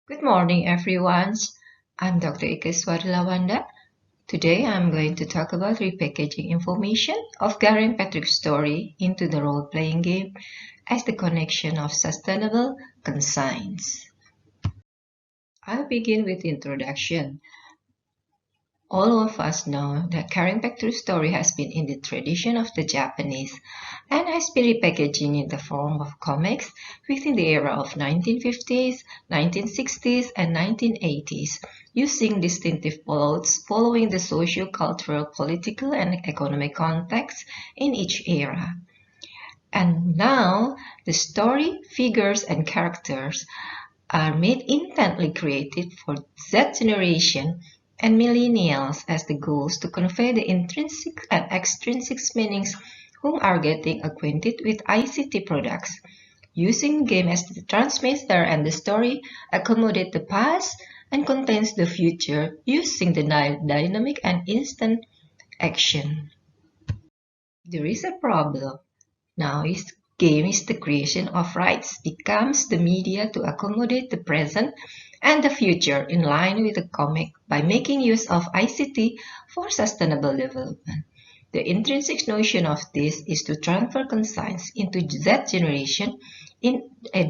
Good morning, everyone. I'm Dr. Ike Iswary Lawanda. Today, I'm going to talk about repackaging information of Gareng Petruk's story into the role-playing game as the connection of sustainable conscience. I'll begin with the introduction. All of us know that Gareng Petruk's story has been in the tradition of the Japanese and has been repackaging in the form of comics within the era of 1950s, 1960s, and 1980s, using distinctive plots following the socio-cultural, political, and economic context in each era. And now, the story, figures, and characters are made intently created for Z generation and millennials as the goals to convey the intrinsic and extrinsic meanings whom are getting acquainted with ICT products. Using game as the transmitter and the story accommodate the past and contains the future using the dynamic and instant action. There is a problem. Now is game is the creation of rights becomes the media to accommodate the present and the future in line with the comic by making use of ICT for sustainable development. The intrinsic notion of this is to transfer conscience into Z generation in a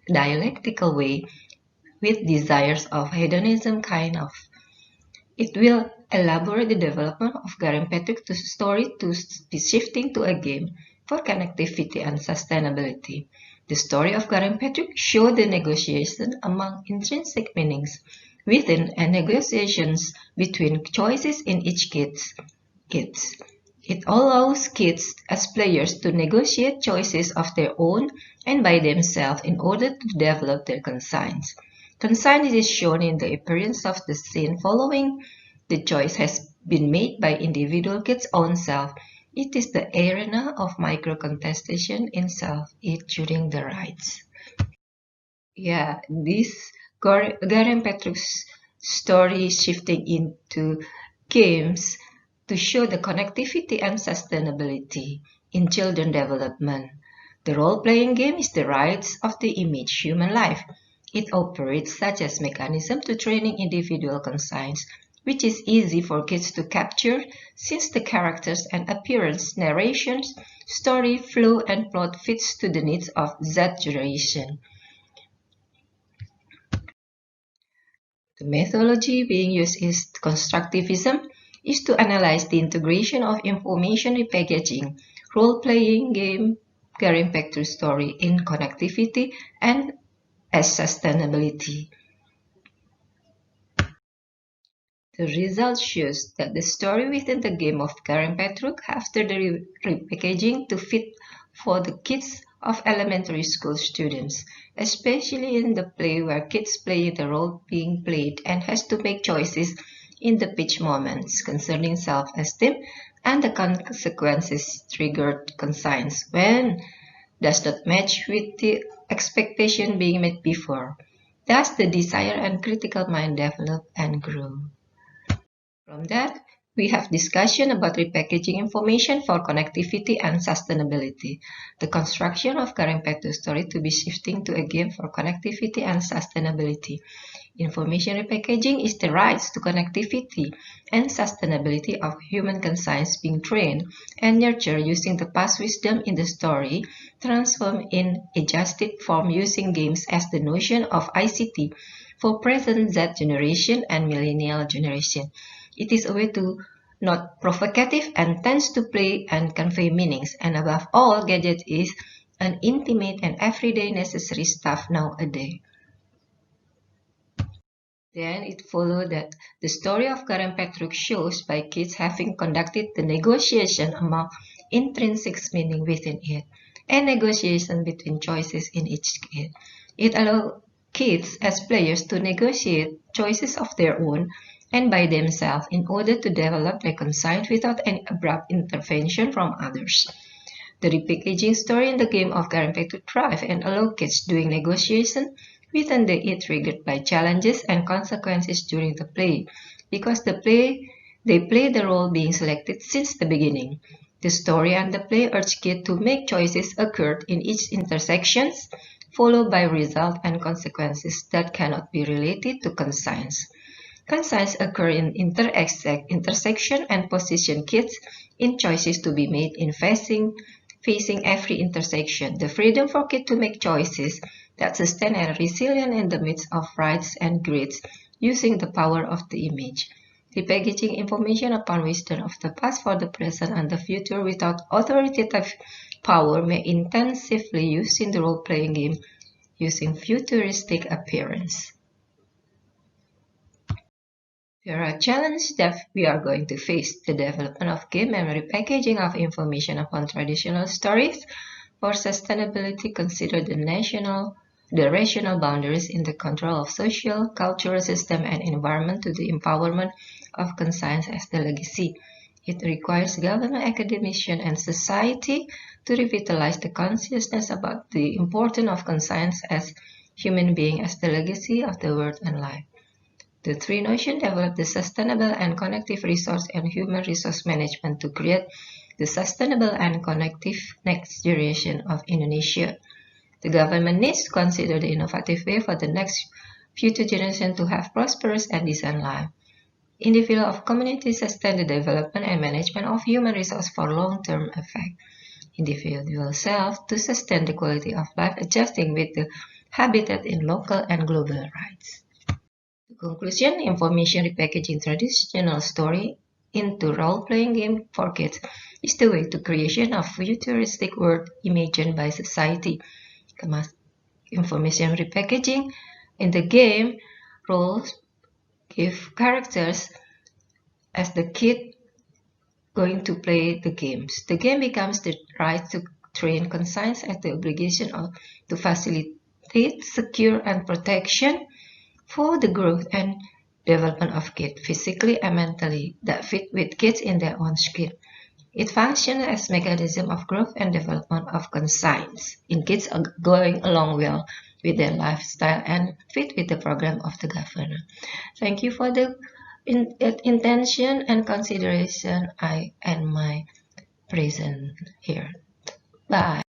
dialectical way with desires of hedonism kind of. It will elaborate the development of Gareng Petruk to story to be shifting to a game for connectivity and sustainability. The story of Gareng Petruk showed the negotiation among intrinsic meanings within and negotiations between choices in each kids. It allows kids as players to negotiate choices of their own and by themselves in order to develop their conscience. Conscience is shown in the appearance of the scene following the choice has been made by individual kids' own self. It is the arena of micro-contestation in self during the rites. Yeah, this Gareng Petruk's story shifting into games to show the connectivity and sustainability in children development. The role-playing game is the rights of the image human life. It operates such as mechanism to training individual conscience, which is easy for kids to capture since the characters and appearance, narrations, story, flow, and plot fits to the needs of Z generation. The methodology being used is constructivism, is to analyze the integration of information repackaging, role-playing game, Gareng Petruk story in connectivity and as sustainability. The result shows that the story within the game of Gareng Petruk after the repackaging to fit for the kids of elementary school students, especially in the play where kids play the role being played and has to make choices in the pitch moments concerning self-esteem and the consequences triggered conscience when does not match with the expectation being made before. Thus the desire and critical mind develop and grow. From that, we have discussion about repackaging information for connectivity and sustainability. The construction of Gareng Petruk's story to be shifting to a game for connectivity and sustainability. Information repackaging is the rights to connectivity and sustainability of human conscience being trained and nurtured using the past wisdom in the story, transformed in a justice form using games as the notion of ICT for present Z generation and millennial generation. It is a way to not provocative and tends to play and convey meanings. And above all, gadget is an intimate and everyday necessary stuff nowadays. Then it followed that the story of Gareng Petruk shows by kids having conducted the negotiation among intrinsic meaning within it and negotiation between choices in each kid. It allows kids as players to negotiate choices of their own and by themselves in order to develop their conscience without any abrupt intervention from others. The repackaging story in the game of Gareng Petruk thrive and allow kids doing negotiation within the it triggered by challenges and consequences during the play, because they play the role being selected since the beginning. The story and the play urge kids to make choices occurred in each intersections followed by result and consequences that cannot be related to conscience. Conscience occur in intersection and position kids in choices to be made in facing every intersection. The freedom for kids to make choices that sustain and resilient in the midst of rights and grids, using the power of the image. Repackaging information upon wisdom of the past for the present and the future without authoritative power may intensively used in the role-playing game using futuristic appearance. There are challenges that we are going to face: the development of game and repackaging of information upon traditional stories. For sustainability, consider the rational boundaries in the control of social, cultural system and environment to the empowerment of conscience as the legacy. It requires government, academician, and society to revitalize the consciousness about the importance of conscience as human being as the legacy of the world and life. The three notions develop the sustainable and connective resource and human resource management to create the sustainable and connective next generation of Indonesia. The government needs to consider the innovative way for the next future generation to have prosperous and decent life. Individual of communities sustain the development and management of human resource for long-term effect. Individual self to sustain the quality of life adjusting with the habitat in local and global rights. Conclusion: information repackaging traditional story into role-playing game for kids is the way to creation of futuristic world imagined by society. Information repackaging in the game roles give characters as the kid going to play the games. The game becomes the right to train conscience as the obligation to facilitate secure and protection for the growth and development of kids, physically and mentally, that fit with kids in their own skin. It functions as mechanism of growth and development of conscience in kids going along well with their lifestyle and fit with the program of the governor. Thank you for the intention and consideration. I end my present here. Bye.